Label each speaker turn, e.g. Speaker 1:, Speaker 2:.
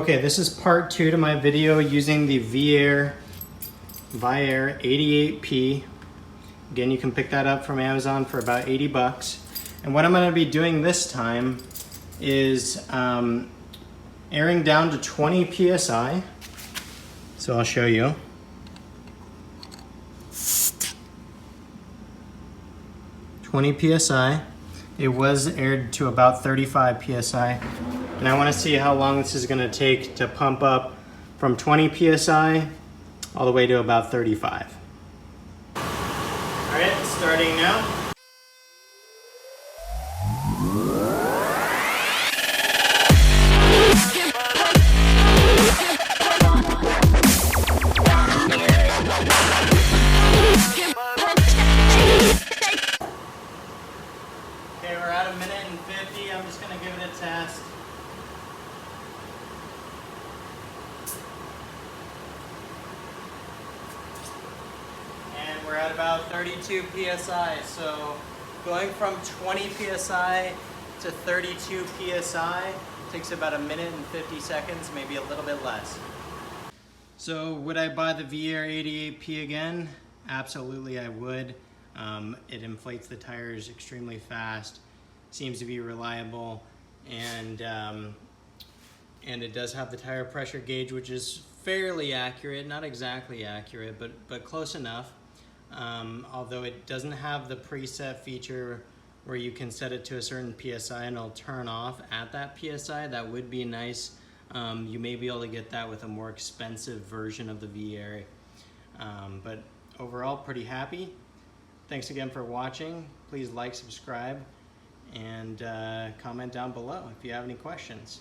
Speaker 1: Okay, this is part 2 to my video using the VIAIR 88P. Again, you can pick that up from Amazon for about 80 bucks. And what I'm going to be doing this time is airing down to 20 psi. So I'll show you. (20 psi). It was aired to about 35 psi. And I want to see how long this is going to take to pump up from 20 psi all the way to about 35. All right, starting now. Okay, we're at 1:50. I'm just going to give it a test. And we're at about 32 psi. So going from 20 psi to 32 psi takes about 1:50 seconds, maybe a little bit less. So would I buy the VIAIR 88P again? Absolutely, I would. It inflates the tires extremely fast, seems to be reliable, and it does have the tire pressure gauge, which is fairly accurate, not exactly accurate, but close enough. Although it doesn't have the preset feature where you can set it to a certain PSI and it'll turn off at that PSI. That would be nice. You may be able to get that with a more expensive version of the VIAIR. But overall, pretty happy. Thanks again for watching. Please like, subscribe, and comment down below if you have any questions.